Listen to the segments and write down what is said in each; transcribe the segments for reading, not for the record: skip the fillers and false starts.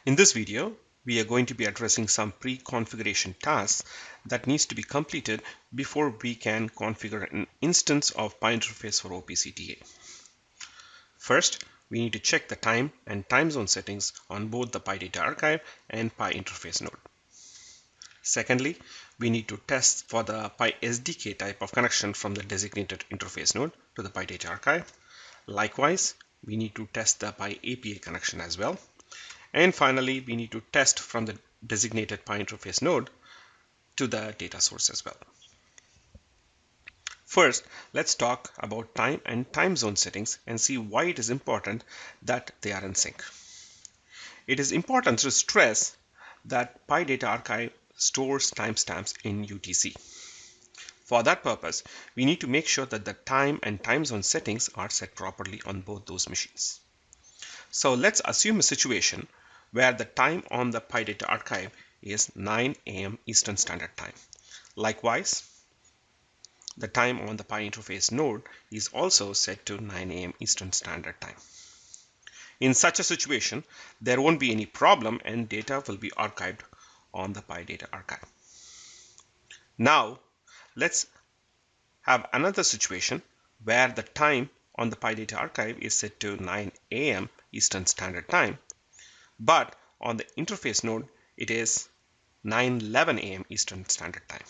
In this video, we are going to be addressing some pre-configuration tasks that needs to be completed before we can configure an instance of PyInterface for OPCTA. First, we need to check the time and time zone settings on both the PyData archive and PyInterface node. Secondly, we need to test for the PySDK type of connection from the designated interface node to the PyData archive. Likewise, we need to test the PyAPI connection as well. And finally, we need to test from the designated PyInterface node to the data source as well. First, let's talk about time and time zone settings and see why it is important that they are in sync. It is important to stress that PyData archive stores timestamps in UTC. For that purpose, we need to make sure that the time and time zone settings are set properly on both those machines. So let's assume a situation where the time on the PyData archive is 9 a.m. Eastern Standard Time. Likewise, the time on the PyInterface node is also set to 9 a.m. Eastern Standard Time. In such a situation, there won't be any problem and data will be archived on the PyData archive. Now, let's have another situation where the time on the PyData archive is set to 9 a.m. Eastern Standard Time, but on the interface node it is 9:11 a.m. Eastern Standard Time.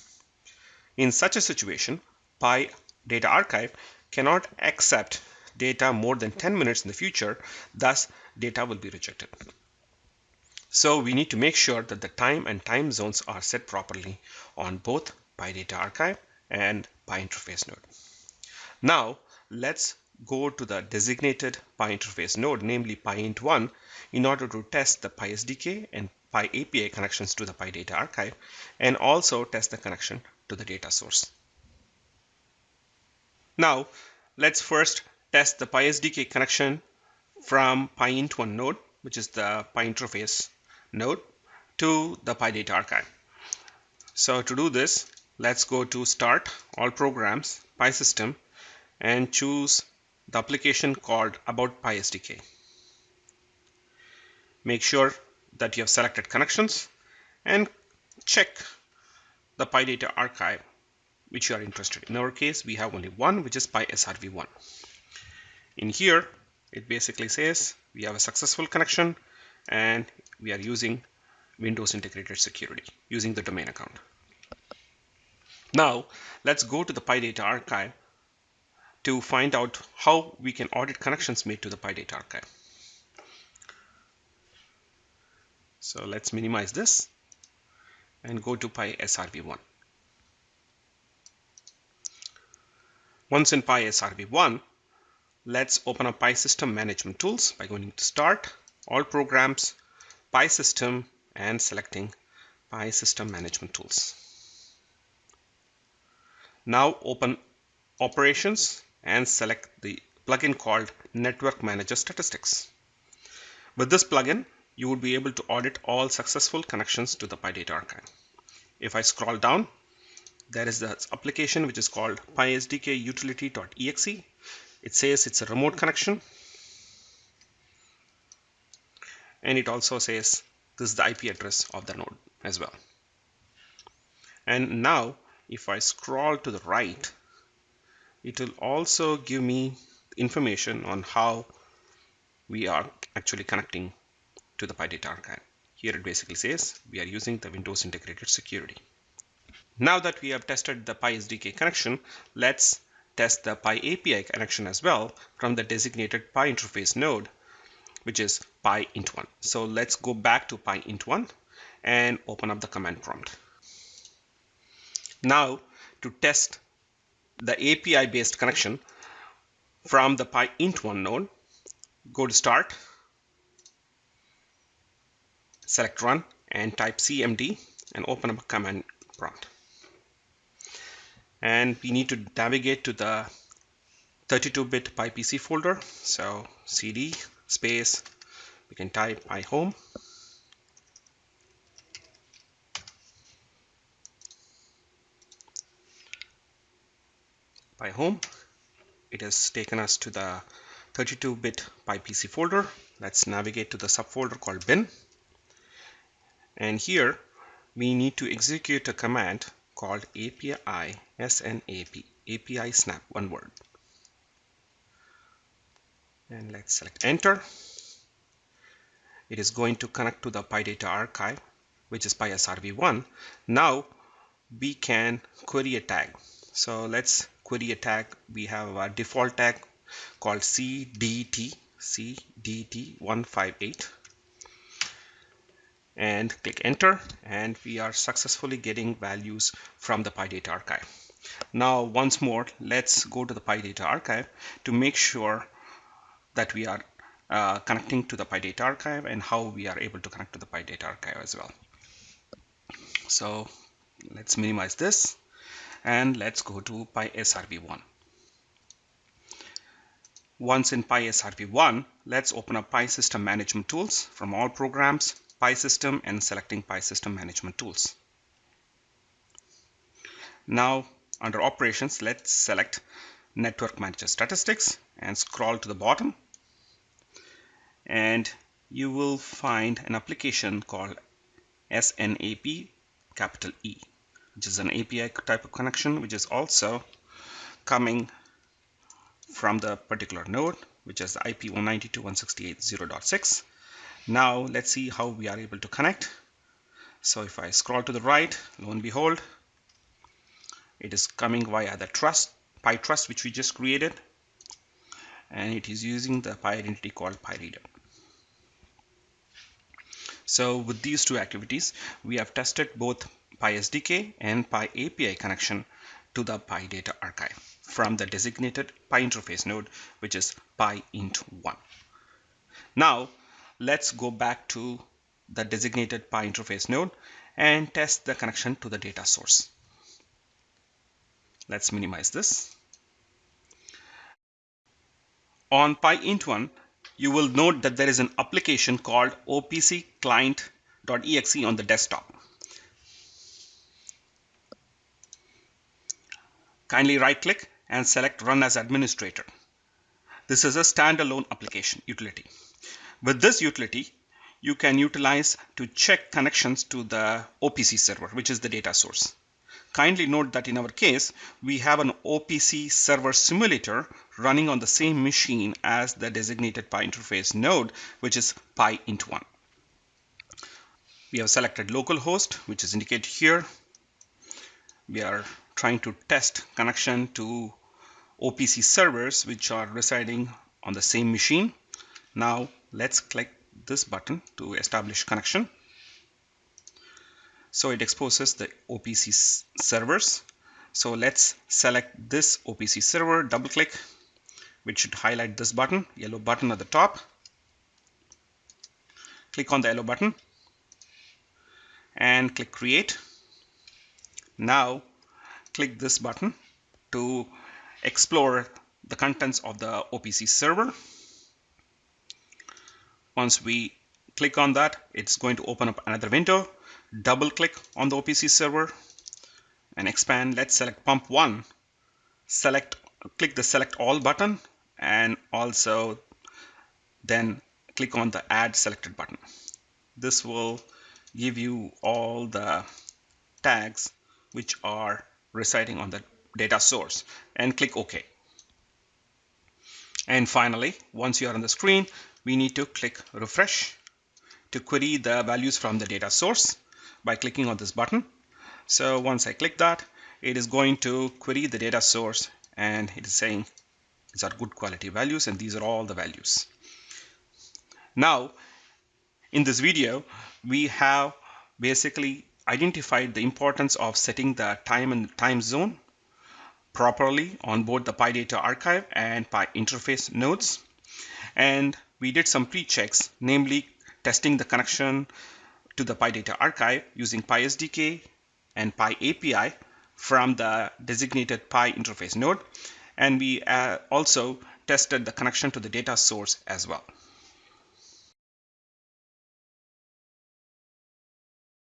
In such a situation, PyData archive cannot accept data more than 10 minutes in the future, thus data will be rejected. So we need to make sure that the time and time zones are set properly on both PyData archive and PyInterface node. Now let's go to the designated PyInterface node, namely PyInt1, in order to test the PySDK and PyAPI connections to the PyData archive and also test the connection to the data source. Now let's first test the PySDK connection from PyInt1 node, which is the PyInterface node, to the PyData archive. So to do this, let's go to Start, All Programs, PySystem, and choose the application called About PySDK. Make sure that you have selected connections and check the PyData archive which you are interested in. In our case, we have only one, which is PySRV1. In here, it basically says we have a successful connection and we are using Windows Integrated Security using the domain account. Now, let's go to the PyData archive to find out how we can audit connections made to the PyData archive. So let's minimize this and go to PySRV1. Once in PySRV1, let's open up PySystem Management Tools by going to Start, All Programs, PySystem, and selecting PySystem Management Tools. Now open Operations and select the plugin called Network Manager Statistics. With this plugin, you would be able to audit all successful connections to the PyData archive. If I scroll down, there is the application which is called pysdkutility.exe. It says it's a remote connection, and it also says this is the IP address of the node as well. And now if I scroll to the right, it will also give me information on how we are actually connecting to the PyData archive. Here it basically says we are using the Windows Integrated Security. Now that we have tested the PySDK connection, let's test the PyAPI connection as well from the designated PyInterface node, which is PyInt1. So let's go back to PyInt1 and open up the command prompt. Now to test the API based connection from the PyInt1 node, go to Start, select Run, and type cmd and open up a command prompt. And we need to navigate to the 32-bit PyPC folder. So cd space, we can type pyhome, It has taken us to the 32-bit PyPC folder. Let's navigate to the subfolder called bin And here we need to execute a command called API SNAP, API snap, one word. And let's select enter. It is going to connect to the PyData archive, which is PySRV1. Now we can query a tag. So let's query a tag. We have a default tag called CDT158, and click enter, and we are successfully getting values from the PyData archive. Now once more, let's go to the PyData archive to make sure that we are connecting to the PyData archive and how we are able to connect to the PyData archive as well. So let's minimize this and let's go to PySRV1. Once in PySRV1, let's open up PySystem Management Tools from all programs, PySystem, and selecting PySystem Management Tools. Now under operations, let's select Network Manager Statistics and scroll to the bottom, and you will find an application called SNAP capital E, which is an API type of connection, which is also coming from the particular node, which is the IP 192.168.0.6. Now let's see how we are able to connect. So if I scroll to the right, lo and behold, it is coming via the PyTrust, which we just created, and it is using the PyIdentity called PyReader. So with these two activities, we have tested both PySDK and PyAPI connection to the PyData archive from the designated PyInterface node, which is PyInt1. Now let's go back to the designated PyInterface node and test the connection to the data source. Let's minimize this. On PyInt1, you will note that there is an application called OPC client.exe on the desktop. Kindly right-click and select Run as Administrator. This is a standalone application utility. With this utility, you can utilize to check connections to the OPC server, which is the data source. Kindly note that in our case, we have an OPC server simulator running on the same machine as the designated PyInterface node, which is PyInt1. We have selected localhost, which is indicated here. We are trying to test connection to OPC servers which are residing on the same machine. Now let's click this button to establish connection. So it exposes the OPC servers. So let's select this OPC server, double click, which should highlight this button, yellow button at the top. Click on the yellow button and click create. Now click this button to explore the contents of the OPC server. Once we click on that, it's going to open up another window. Double click on the OPC server and expand. Let's select pump 1. Click the select all button and also then click on the add selected button. This will give you all the tags which are residing on the data source, and click OK. And finally, once you are on the screen, we need to click refresh to query the values from the data source by clicking on this button. So once I click that, it is going to query the data source, and it is saying these are good quality values and these are all the values. Now in this video, we have basically identified the importance of setting the time and time zone properly on both the PyData archive and PyInterface nodes, and we did some pre-checks, namely testing the connection to the PyData archive using PySDK and PyAPI from the designated PyInterface node, and we also tested the connection to the data source as well.